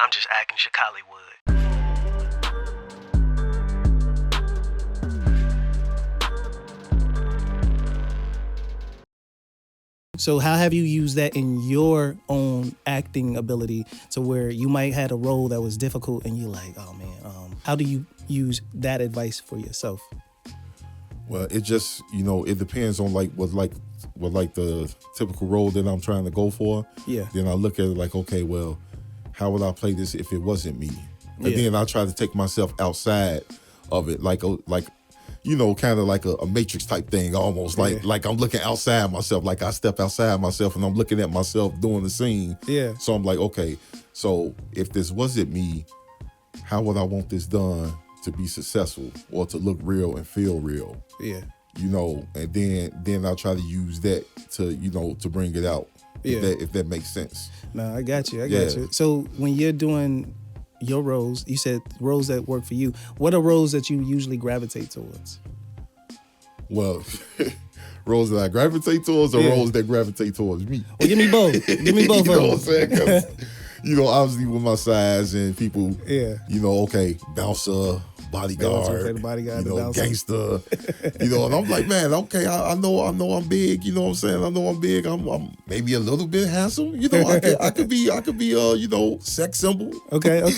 I'm just acting Chicallywood. So how have you used that in your own acting ability to where you might had a role that was difficult and you're like, oh man, how do you use that advice for yourself? Well, it just, it depends on what the typical role that I'm trying to go for. Yeah. Then I look at it like, okay, well, how would I play this if it wasn't me? And Yeah. then I try to take myself outside of it, kind of like a Matrix type thing, almost like I'm looking outside myself, like I step outside myself and I'm looking at myself doing the scene. Yeah. So I'm like, okay, so if this wasn't me, how would I want this done to be successful or to look real and feel real? Yeah. And then I'll try to use that to bring it out. Yeah. If that makes sense. No, I got you. So when you're doing your roles, you said roles that work for you. What are roles that you usually gravitate towards? Well, roles that I gravitate towards or roles that gravitate towards me? Well, give me both. Give me both you know of what I'm saying? 'Cause, obviously with my size and people, okay, bouncer, bodyguard, the bodyguard, the bouncer. Gangster, and I'm like, man, okay, I know I'm big, you know what I'm saying? I know I'm big. I'm maybe a little bit handsome, I could be sex symbol. Okay. A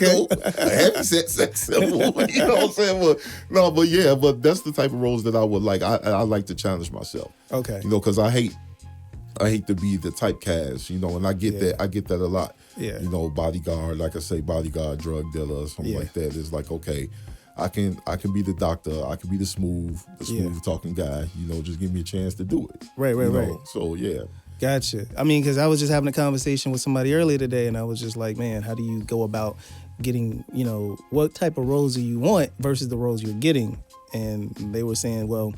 heavy sex symbol, you know what I'm saying? But that's the type of roles that I would like. I like to challenge myself. Okay. Because I hate to be the typecast, and I get that a lot. Yeah. Bodyguard, like I say, bodyguard, drug dealer, or something like that. It's like, okay, I can be the doctor, I can be the smooth talking guy, just give me a chance to do it. Right. So yeah. Gotcha. I mean, because I was just having a conversation with somebody earlier today and I was just like, man, how do you go about getting, what type of roles do you want versus the roles you're getting? And they were saying, well,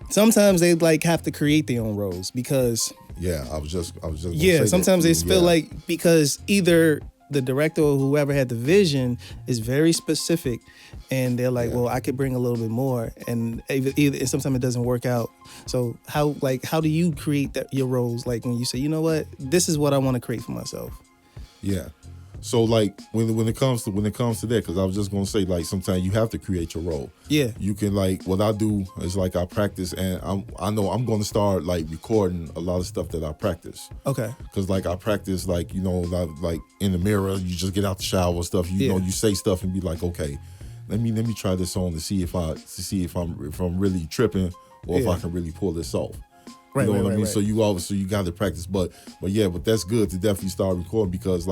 sometimes they have to create their own roles because I was just gonna yeah, say sometimes that they feel like because either the director or whoever had the vision is very specific and they're like, well, I could bring a little bit more, and either sometimes it doesn't work out. So how do you create your roles, like when you say, you know what, this is what I want to create for myself? Yeah. So when it comes to that, because I was just gonna say sometimes you have to create your role. Yeah. You can what I do is I practice, and I know I'm gonna start recording a lot of stuff that I practice. Okay. Because I practice in the mirror, you just get out the shower and stuff. You say stuff and be like, okay, let me try this on to see if I'm really tripping or if I can really pull this off. Right, you know what I mean? Right. So you got to practice, but that's good to definitely start recording because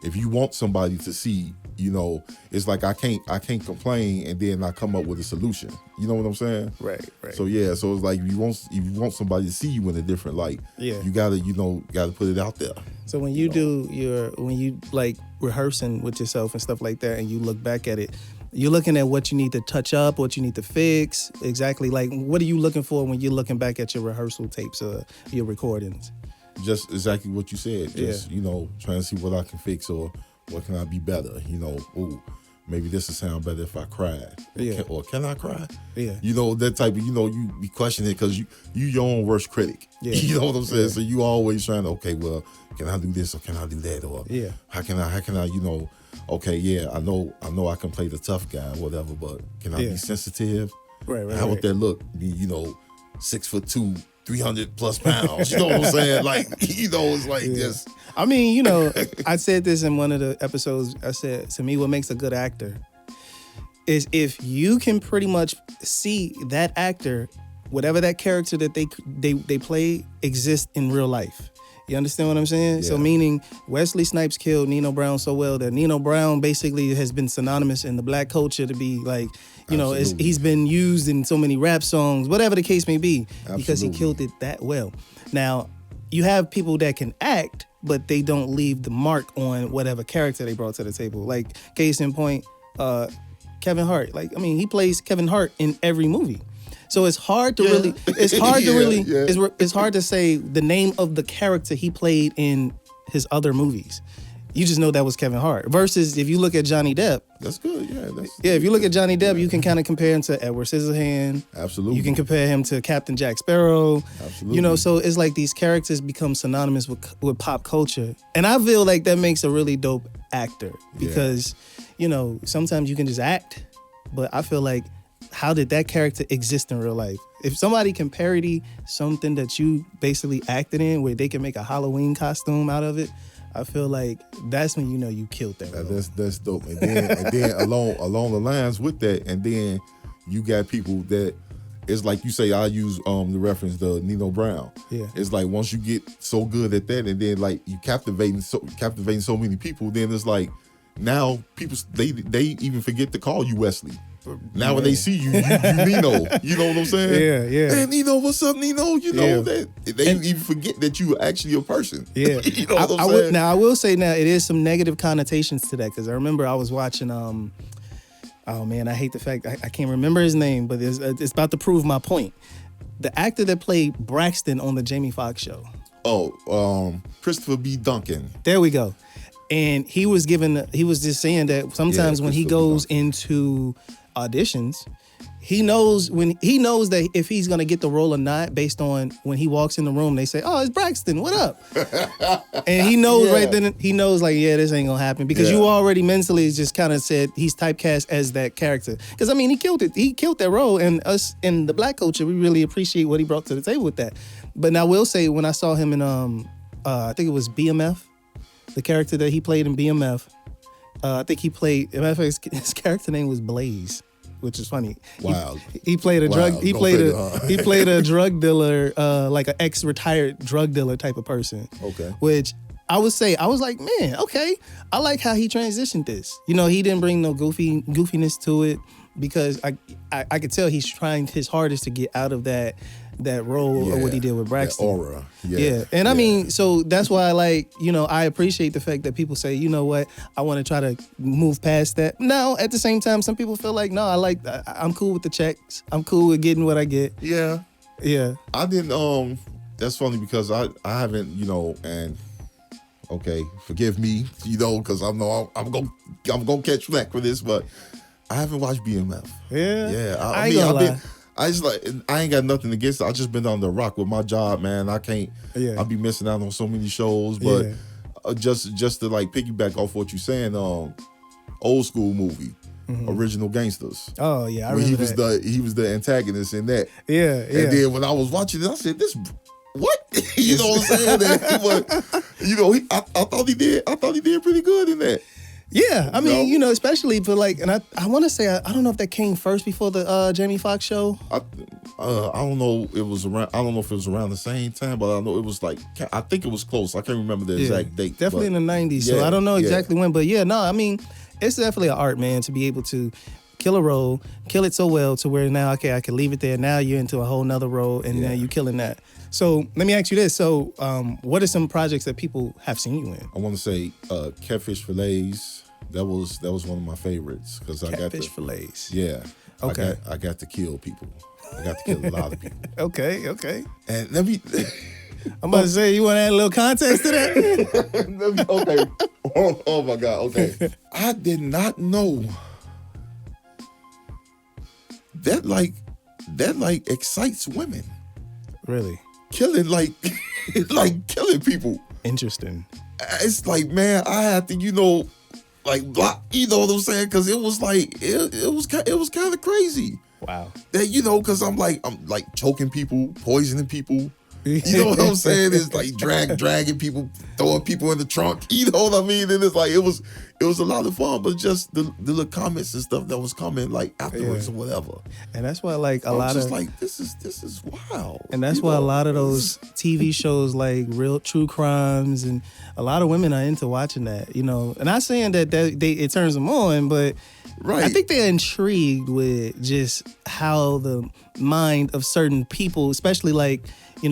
if you want somebody to see, it's I can't complain and then I come up with a solution. You know what I'm saying? Right. So so it's if you want somebody to see you in a different light, you gotta put it out there. So when you do when you rehearsing with yourself and stuff like that, and you look back at it, you're looking at what you need to touch up, what you need to fix. Exactly. What are you looking for when you're looking back at your rehearsal tapes or your recordings? Just exactly what you said. Just, trying to see what I can fix or what can I be better. Ooh, maybe this will sound better if I cried. Yeah. Or can I cry? Yeah. That type of, you be questioning it because you your own worst critic. Yeah. You know what I'm saying? Yeah. So you always trying to, okay, well, can I do this or can I do that? Or how can I, okay, yeah, I know I can play the tough guy or whatever, but can I be sensitive? Right. How would that look? 6'2", 300 plus pounds. You know what I'm saying? It's just. I mean, I said this in one of the episodes. I said, to me, what makes a good actor is if you can pretty much see that actor, whatever that character that they play exists in real life. You understand what I'm saying? Yeah. So meaning Wesley Snipes killed Nino Brown so well that Nino Brown basically has been synonymous in the black culture to be he's been used in so many rap songs, whatever the case may be, because he killed it that well. Now, you have people that can act, but they don't leave the mark on whatever character they brought to the table. Like, case in point, Kevin Hart. He plays Kevin Hart in every movie. So it's hard to it's hard to say the name of the character he played in his other movies. You just know that was Kevin Hart. Versus if you look at Johnny Depp. That's good. Yeah, if you look at Johnny Depp, you can kind of compare him to Edward Scissorhands. Absolutely. You can compare him to Captain Jack Sparrow. Absolutely. You know, so it's like these characters become synonymous with pop culture. And I feel like that makes a really dope actor because, you know, sometimes you can just act, but I feel like how did that character exist in real life? If somebody can parody something that you basically acted in where they can make a Halloween costume out of it, I feel like that's when you know you killed that role. That's dope. And then along the lines with that, and then you got people that it's like you say. I use the reference the Nino Brown. Yeah, it's like once you get so good at that, and then like you captivating so many people, then it's like now people they even forget to call you Wesley. Now when they see you Nino, you know what I'm saying? Yeah. Hey, Nino, what's up, Nino? You know that they even forget that you are actually a person. Yeah, you know what I'm saying? I will say now it is some negative connotations to that because I remember I was watching. Oh man, I hate the fact I can't remember his name, but it's about to prove my point. The actor that played Braxton on the Jamie Foxx show. Oh, Christopher B. Duncan. There we go. And he was just saying that sometimes when he goes into auditions, he knows that if he's gonna get the role or not based on when he walks in the room, they say, "Oh, it's Braxton, what up?" And he knows right then, he knows like, yeah, this ain't gonna happen because you already mentally just kind of said he's typecast as that character. Because I mean, he killed it. He killed that role, and us in the Black culture, we really appreciate what he brought to the table with that. But now, I will say when I saw him in I think it was BMF, the character that he played in BMF. I think he played. Matter of fact, his character name was Blaze, which is funny. Wow. He played a drug. Wow. He played a drug dealer, like an ex-retired drug dealer type of person. Okay. Which I would say, I was like, man, okay, I like how he transitioned this. You know, he didn't bring no goofiness to it because I could tell he's trying his hardest to get out of that role of what he did with Braxton. That aura. Yeah. And I mean, so that's why I appreciate the fact that people say, you know what, I want to try to move past that. Now, at the same time, some people feel like, no, I'm cool with the checks. I'm cool with getting what I get. Yeah. Yeah. I didn't, that's funny because I haven't, and okay, forgive me, because I know I'm gonna catch flack for this, but I haven't watched BMF. Yeah. Yeah. I ain't gonna lie. I ain't got nothing against it. I just been on the rock with my job, man. I can't. Yeah. I'll be missing out on so many shows, but just to like piggyback off what you're saying, old school movie, Original Gangsters. Oh yeah, I when remember that. He was the antagonist in that. Yeah. And then when I was watching it, I said, "This what?" You know what I'm saying? And I thought he did pretty good in that. Yeah, I mean, especially for and I want to say I don't know if that came first before the Jamie Foxx show. I don't know. It was around. I don't know if it was around the same time, but I know it was I think it was close. I can't remember the exact date. Definitely in the 90s. So I don't know exactly when, but I mean, it's definitely an art, man, to be able to kill a role, kill it so well to where now, okay, I can leave it there. Now you're into a whole nother role, and now you're killing that. So let me ask you this. So what are some projects that people have seen you in? I want to say Catfish Fillets. That was one of my favorites because I got Catfish Fillets. Yeah. Okay. I got to kill people. I got to kill a lot of people. Okay. And let me. I'm about to say, you want to add a little context to that? Okay. Oh my God. Okay. I did not know that excites women. Really? Killing killing people. Interesting. It's like, man, I had to, block, you know what I'm saying? Because it was it was kind of crazy. Wow. That because I'm choking people, poisoning people. You know what I'm saying? It's like dragging people, throwing people in the trunk. You know what I mean? And it's it was a lot of fun, but just the little comments and stuff that was coming afterwards or whatever. And that's why a lot of this is wild. And that's why a lot of those TV shows real true crimes and a lot of women are into watching that. And not saying that it turns them on, but right. I think they're intrigued with just how the mind of certain people, especially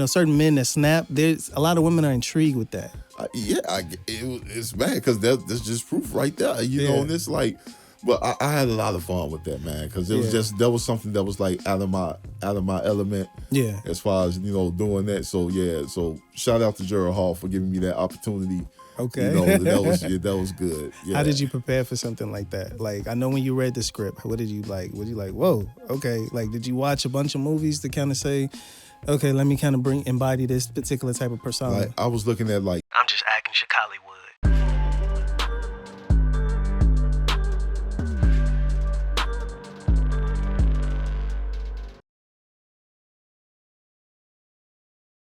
certain men that snap. There's a lot of women are intrigued with that. It's bad because that's just proof right there. You know, and it's but I had a lot of fun with that, man, because it was that was something that was out of my element. Yeah. As far as doing that, so shout out to Gerald Hall for giving me that opportunity. Okay. You know, that was good. Yeah. How did you prepare for something like that? Like, I know when you read the script, what did you like? Was you like, whoa, okay. Like, did you watch a bunch of movies to kind of say, okay, let me kind of embody this particular type of persona? Like, I was looking at like, I'm just acting Chicallywood.